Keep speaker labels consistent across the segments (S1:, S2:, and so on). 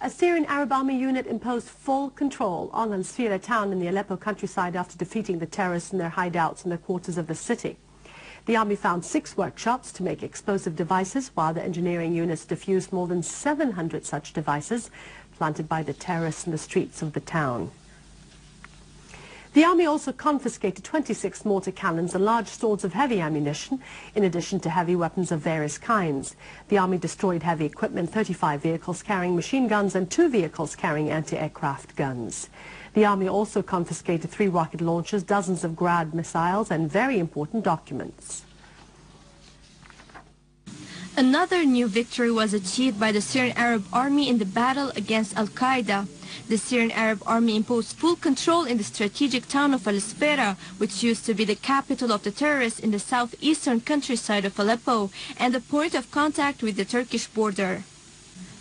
S1: A Syrian Arab Army unit imposed full control on Al-Safirah town in the Aleppo countryside after defeating the terrorists in their hideouts in the quarters of the city. The army found 6 workshops to make explosive devices, while the engineering units defused more than 700 such devices planted by the terrorists in the streets of the town. The army also confiscated 26 mortar cannons and large stores of heavy ammunition, in addition to heavy weapons of various kinds. The army destroyed heavy equipment, 35 vehicles carrying machine guns and 2 vehicles carrying anti-aircraft guns. The army also confiscated 3 rocket launchers, dozens of Grad missiles and very important documents.
S2: Another new victory was achieved by the Syrian Arab Army in the battle against Al-Qaeda. The Syrian Arab Army imposed full control in the strategic town of Al-Safirah, which used to be the capital of the terrorists in the southeastern countryside of Aleppo and the point of contact with the Turkish border.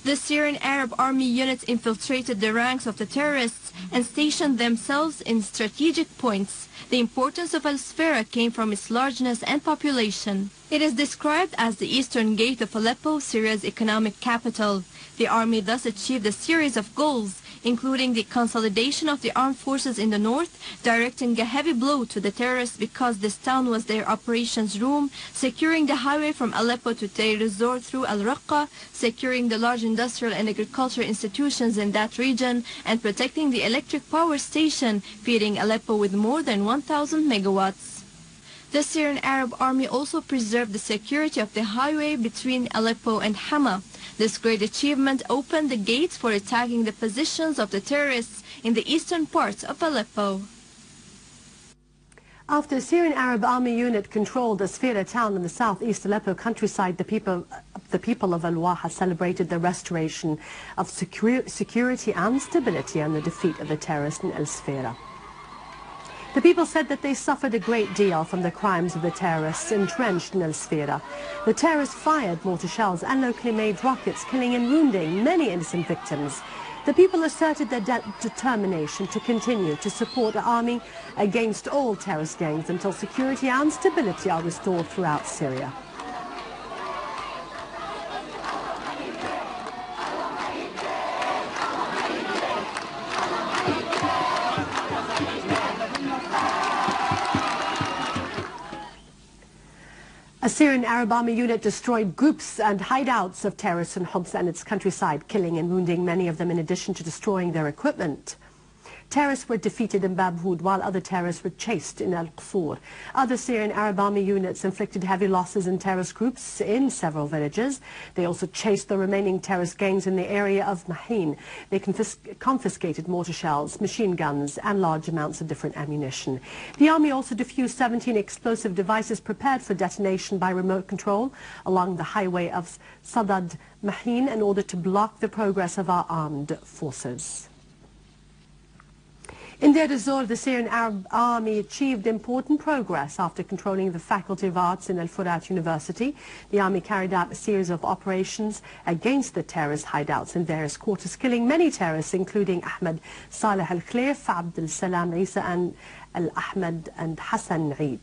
S2: The Syrian Arab Army units infiltrated the ranks of the terrorists and stationed themselves in strategic points. The importance of Al-Safirah came from its largeness and population. It is described as the eastern gate of Aleppo, Syria's economic capital. The army thus achieved a series of goals, including the consolidation of the armed forces in the north, directing a heavy blow to the terrorists because this town was their operations room, securing the highway from Aleppo to Deir ez-Zor through Al-Raqqa, securing the large industrial and agricultural institutions in that region, and protecting the electric power station, feeding Aleppo with more than 1,000 megawatts. The Syrian Arab Army also preserved the security of the highway between Aleppo and Hama. This great achievement opened the gates for attacking the positions of the terrorists in the eastern parts of Aleppo.
S1: After a Syrian Arab Army unit controlled Sbeineh town in the southeast Aleppo countryside, the people of Al-Waha celebrated the restoration of security and stability and the defeat of the terrorists in Al-Safirah. The people said that they suffered a great deal from the crimes of the terrorists entrenched in Al-Safirah. The terrorists fired mortar shells and locally made rockets, killing and wounding many innocent victims. The people asserted their determination to continue to support the army against all terrorist gangs until security and stability are restored throughout Syria. A Syrian Arab Army unit destroyed groups and hideouts of terrorists in Homs and its countryside, killing and wounding many of them in addition to destroying their equipment. Terrorists were defeated in Bab Houd, while other terrorists were chased in Al-Qusur. Other Syrian Arab Army units inflicted heavy losses in terrorist groups in several villages. They also chased the remaining terrorist gangs in the area of Mahin. They confiscated mortar shells, machine guns, and large amounts of different ammunition. The army also defused 17 explosive devices prepared for detonation by remote control along the highway of Sadad Mahin in order to block the progress of our armed forces. In Deir ez-Zor, the Syrian Arab Army achieved important progress after controlling the Faculty of Arts in Al-Furat University. The army carried out a series of operations against the terrorist hideouts in various quarters, killing many terrorists, including Ahmed Saleh al-Khlif, Abdel Salam Isa, and Al-Ahmed and Hassan Eid.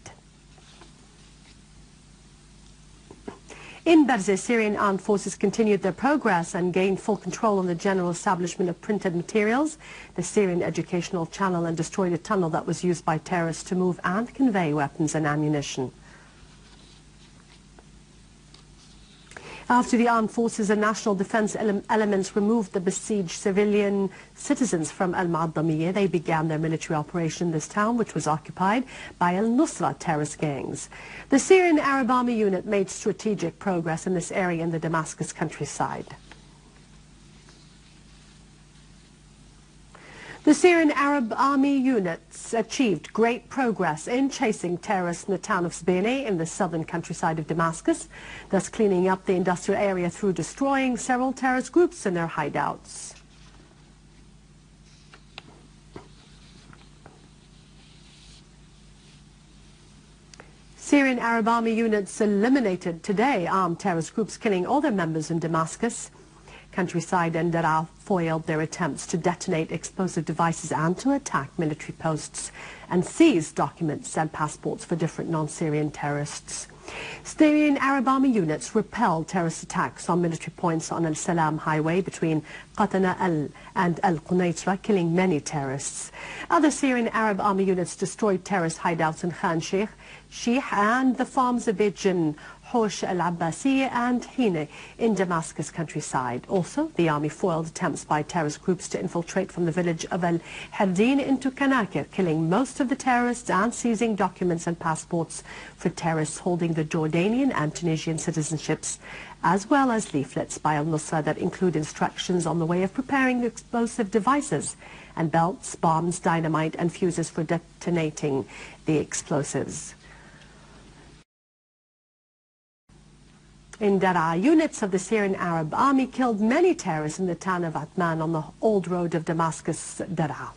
S1: In Barzeh, Syrian armed forces continued their progress and gained full control on the general establishment of printed materials, the Syrian educational channel, and destroyed a tunnel that was used by terrorists to move and convey weapons and ammunition. After the armed forces and national defense elements removed the besieged civilian citizens from Al-Ma'adamiyeh, they began their military operation in this town, which was occupied by al-Nusra terrorist gangs. The Syrian Arab Army unit made strategic progress in this area in the Damascus countryside. The Syrian Arab Army units achieved great progress in chasing terrorists in the town of Sbeineh in the southern countryside of Damascus, thus cleaning up the industrial area through destroying several terrorist groups in their hideouts. Syrian Arab Army units eliminated today armed terrorist groups, killing all their members in Damascus. countryside and Daraa foiled their attempts to detonate explosive devices and to attack military posts and seize documents and passports for different non-Syrian terrorists. Syrian Arab Army units repelled terrorist attacks on military points on Al-Salam highway between Qatana and Al-Qunaitra, killing many terrorists. Other Syrian Arab Army units destroyed terrorist hideouts in Khan Sheikh and the farms of Bejin, Hosh al-Abbasiyya and Hine in Damascus countryside. Also, the army foiled attempts by terrorist groups to infiltrate from the village of Al-Hardin into Kanakir, killing most of the terrorists and seizing documents and passports for terrorists holding the Jordanian and Tunisian citizenships, as well as leaflets by al-Nusra that include instructions on the way of preparing explosive devices and belts, bombs, dynamite and fuses for detonating the explosives. In Daraa, units of the Syrian Arab Army killed many terrorists in the town of Atman on the old road of Damascus, Daraa.